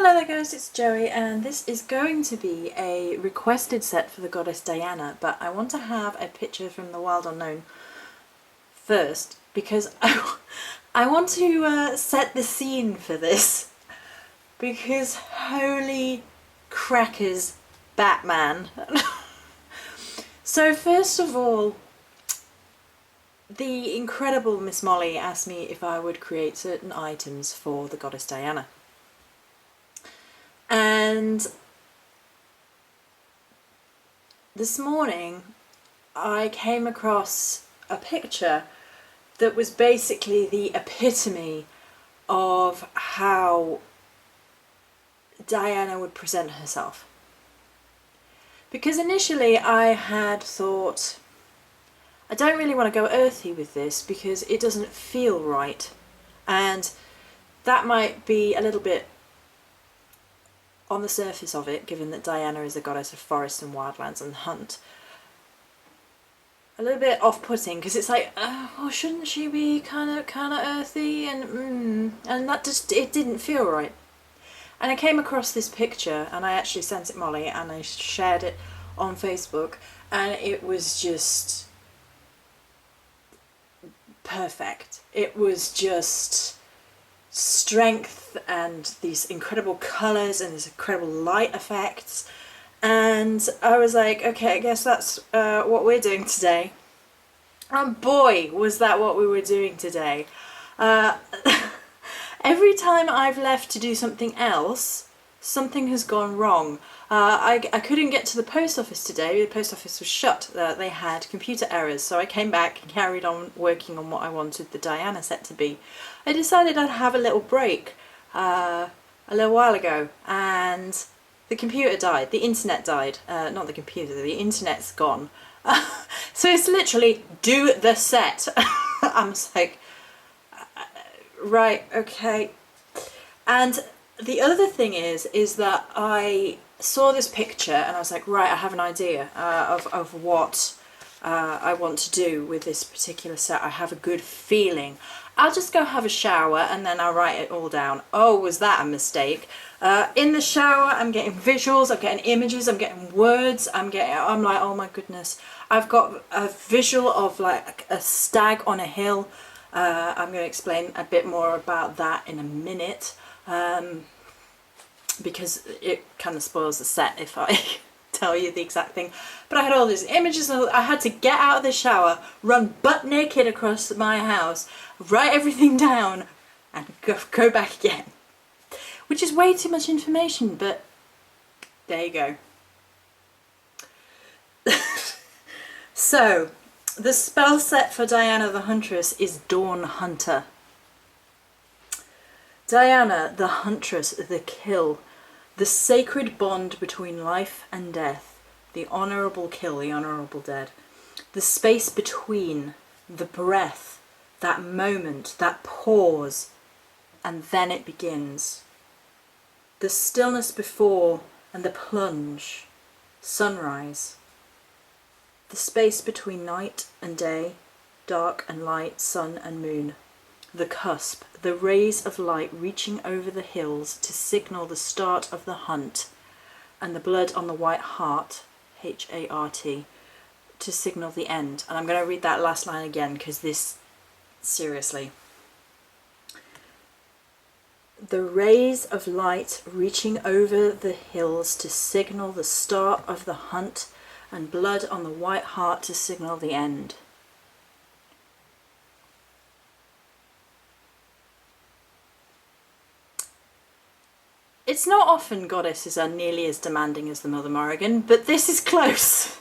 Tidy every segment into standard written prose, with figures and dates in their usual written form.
Hello there guys, it's Joey and this is going to be a requested set for the goddess Diana, but I want to have a picture from the Wild Unknown first because I want to set the scene for this because holy crackers Batman. So first of all, the incredible Miss Molly asked me if I would create certain items for the goddess Diana. And this morning I came across a picture that was basically the epitome of how Diana would present herself. Because initially I had thought, I don't really want to go earthy with this because it doesn't feel right, and that might be a little bit on the surface of it, given that Diana is the goddess of forest and wildlands and hunt, a little bit off-putting because it's like, oh, shouldn't she be kind of earthy and that just, it didn't feel right. And I came across this picture and I actually sent it Molly and I shared it on Facebook, and it was just perfect. It was just strength and these incredible colours and these incredible light effects, and I was like, okay, I guess that's what we're doing today. And boy, was that what we were doing today. Every time I've left to do something else, something has gone wrong. I couldn't get to the post office today. The post office was shut. They had computer errors, so I came back and carried on working on what I wanted the Diana set to be. I decided I'd have a little break a little while ago, and the computer died. The internet died. Not the computer, the internet's gone. So it's literally, do the set. I'm just like, right, okay. And the other thing is that I saw this picture and I was like, right, I have an idea of what I want to do with this particular set. I have a good feeling. I'll just go have a shower and then I'll write it all down. Oh, was that a mistake? In the shower, I'm getting visuals, I'm getting images, I'm getting words, I'm like, oh my goodness. I've got a visual of like a stag on a hill. I'm going to explain a bit more about that in a minute. Because it kind of spoils the set if I tell you the exact thing. But I had all these images and I had to get out of the shower, run butt naked across my house, write everything down and go back again. Which is way too much information, but there you go. So, the spell set for Diana the Huntress is Dawn Hunter. Diana the Huntress, the kill, the sacred bond between life and death, the honourable kill, the honourable dead, the space between, the breath, that moment, that pause, and then it begins. The stillness before and the plunge, sunrise, the space between night and day, dark and light, sun and moon, the cusp, the rays of light reaching over the hills to signal the start of the hunt, and the blood on the white heart, H-A-R-T, to signal the end. And I'm going to read that last line again because this, seriously. The rays of light reaching over the hills to signal the start of the hunt, and blood on the white heart to signal the end. It's not often goddesses are nearly as demanding as the Mother Morrigan, but this is close.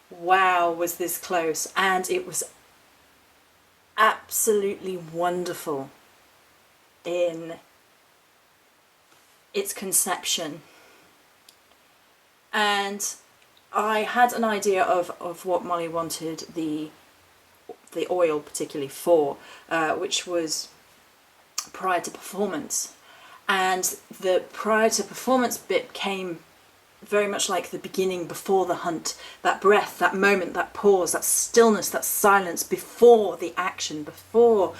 Wow, was this close, and it was absolutely wonderful in its conception. And I had an idea of what Molly wanted the oil particularly for, which was prior to performance. And the prior to performance bit came very much like the beginning before the hunt, that breath, that moment, that pause, that stillness, that silence before the action, before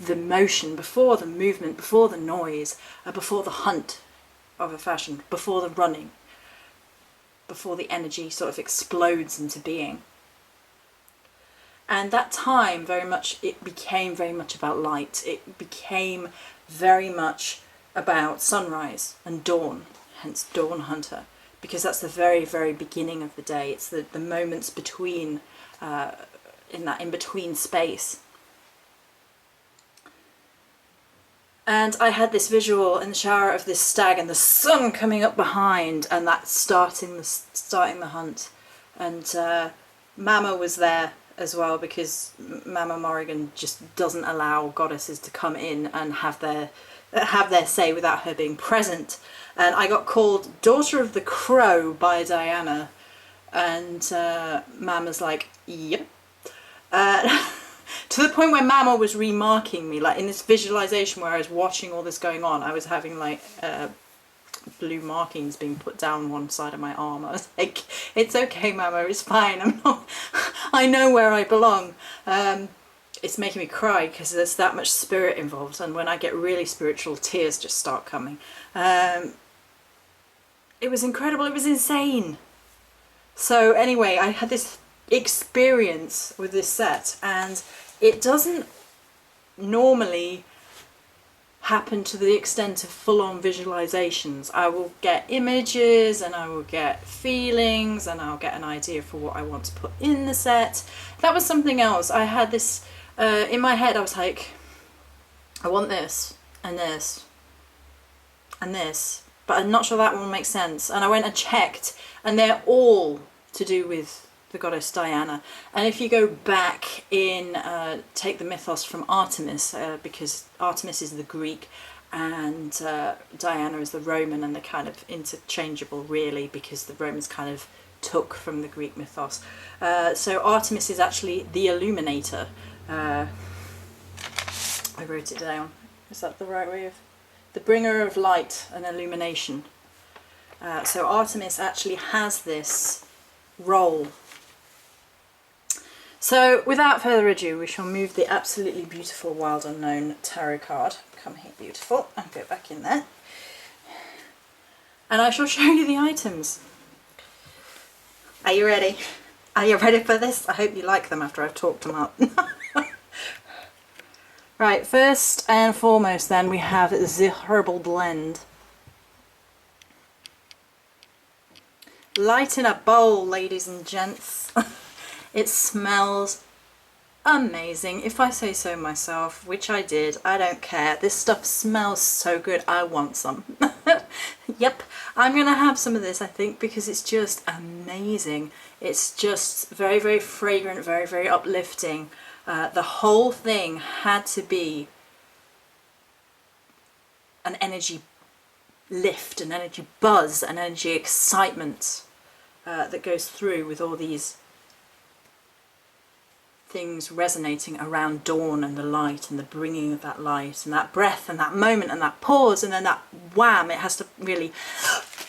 the motion, before the movement, before the noise, before the hunt of a fashion, before the running, before the energy sort of explodes into being. And that time it became very much about light. It became very much about sunrise and dawn, hence Dawn Hunter, because that's the very, very beginning of the day. It's the moments between, in that in-between space. And I had this visual in the shower of this stag and the sun coming up behind, and that starting the hunt. And Mama was there as well, because Mama Morrigan just doesn't allow goddesses to come in and have their say without her being present. And I got called Daughter of the Crow by Diana, and Mama's like, yep. To the point where Mama was remarking me, like in this visualization where I was watching all this going on, I was having like blue markings being put down one side of my arm. I was like, it's okay, Mama, it's fine. I know where I belong. It's making me cry because there's that much spirit involved, and when I get really spiritual, tears just start coming. It was incredible, it was insane. So anyway, I had this experience with this set, and it doesn't normally happen to the extent of full-on visualizations. I will get images and I will get feelings and I'll get an idea for what I want to put in the set. That was something else. I had this in my head. I was like, I want this and this and this, but I'm not sure that one makes sense. And I went and checked, and they're all to do with the goddess Diana. And if you go back in, take the mythos from Artemis, because Artemis is the Greek and Diana is the Roman, and they're kind of interchangeable really, because the Romans kind of took from the Greek mythos. So Artemis is actually the illuminator. I wrote it down. Is that the right way of? The bringer of light and illumination. So Artemis actually has this role. So without further ado, we shall move the absolutely beautiful Wild Unknown tarot card. Come here, beautiful, and go back in there. And I shall show you the items. Are you ready? Are you ready for this? I hope you like them after I've talked them up. Right, first and foremost then we have the Herbal Blend. Light in a bowl, ladies and gents. It smells amazing, if I say so myself, which I did. I don't care. This stuff smells so good. I want some. Yep, I'm gonna have some of this, I think, because it's just amazing. It's just very, very fragrant, very, very uplifting. The whole thing had to be an energy lift, an energy buzz, an energy excitement that goes through with all these things resonating around dawn and the light and the bringing of that light and that breath and that moment and that pause and then that wham. It has to really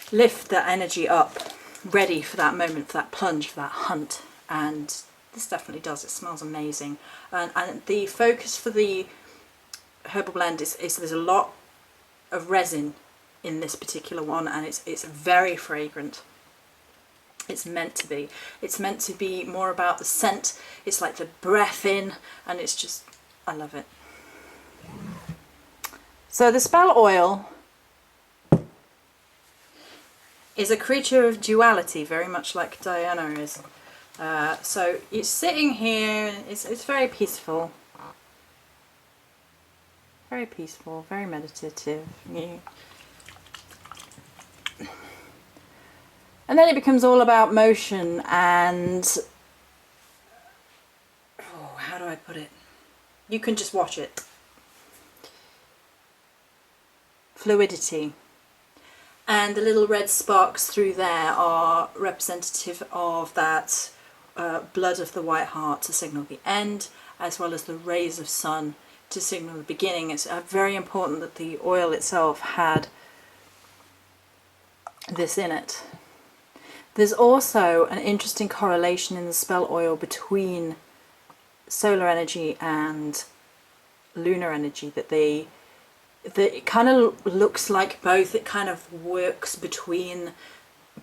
lift that energy up, ready for that moment, for that plunge, for that hunt. And this definitely does. It smells amazing. And the focus for the Herbal Blend is there's a lot of resin in this particular one, and it's very fragrant. It's meant to be. It's meant to be more about the scent. It's like the breath in, and it's just, I love it. So the spell oil is a creature of duality, very much like Diana is. So it's sitting here, it's very peaceful. Very peaceful, very meditative. Yeah. And then it becomes all about motion and, oh, how do I put it? You can just watch it. Fluidity. And the little red sparks through there are representative of that blood of the white heart to signal the end, as well as the rays of sun to signal the beginning. It's very important that the oil itself had this in it. There's also an interesting correlation in the spell oil between solar energy and lunar energy, that it kind of looks like both. It kind of works between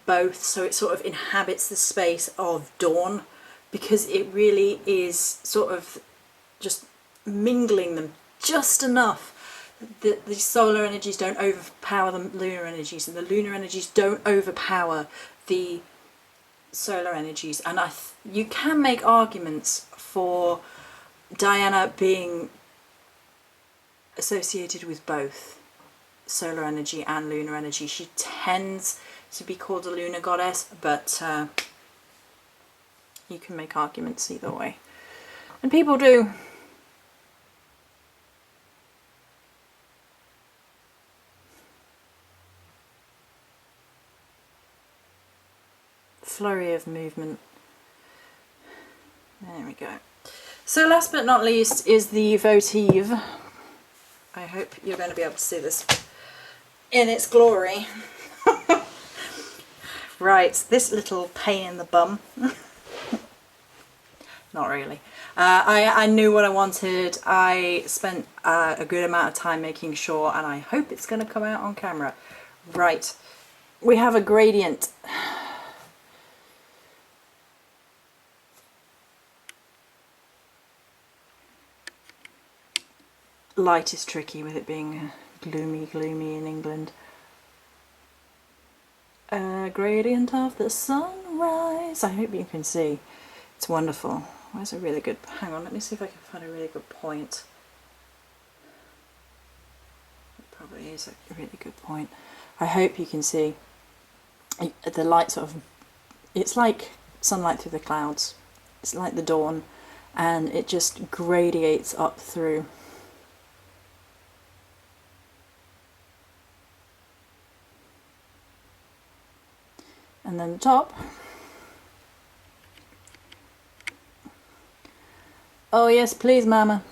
both, so it sort of inhabits the space of dawn, because it really is sort of just mingling them just enough that the solar energies don't overpower the lunar energies, and the lunar energies don't overpower the solar energies. And you can make arguments for Diana being associated with both solar energy and lunar energy. She tends to be called a lunar goddess, but you can make arguments either way, and people do. Flurry of movement. There we go. So last but not least is the votive. I hope you're going to be able to see this in its glory. Right, this little pain in the bum. Not really. I knew what I wanted. I spent a good amount of time making sure, and I hope it's going to come out on camera. Right, we have a gradient. Light is tricky with it being gloomy in England. A gradient of the sunrise. I hope you can see. It's wonderful. Where's a really good... Hang on, let me see if I can find a really good point. It probably is a really good point. I hope you can see. The light sort of... It's like sunlight through the clouds. It's like the dawn. And it just gradiates up through. And then the top. Oh yes, please, Mama.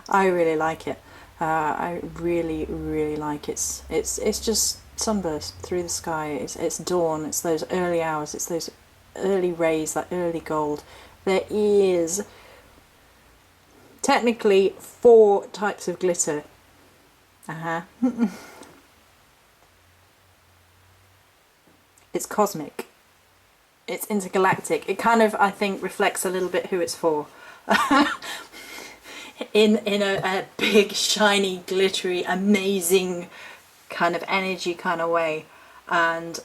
I really like it. I really like it. It's just sunburst through the sky. It's dawn. It's those early hours. It's those early rays, that early gold. There is technically 4 types of glitter. It's cosmic. It's intergalactic. It kind of, I think, reflects a little bit who it's for. in a big, shiny, glittery, amazing kind of energy kind of way. And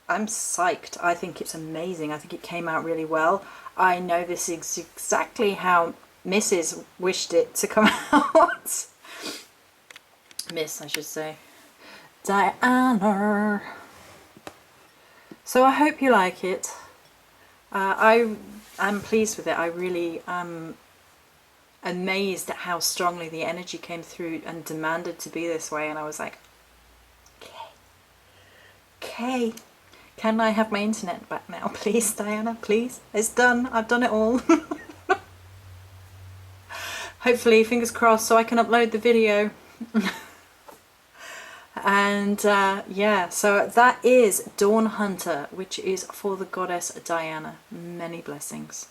I'm psyched. I think it's amazing. I think it came out really well. I know this is exactly how Mrs. wished it to come out. Miss, I should say. Diana. So I hope you like it. I'm pleased with it. I really am amazed at how strongly the energy came through and demanded to be this way. And I was like, okay, can I have my internet back now, please, Diana? Please, it's done. I've done it all. Hopefully, fingers crossed, so I can upload the video. And yeah, so that is Dawn Hunter, which is for the goddess Diana. Many blessings.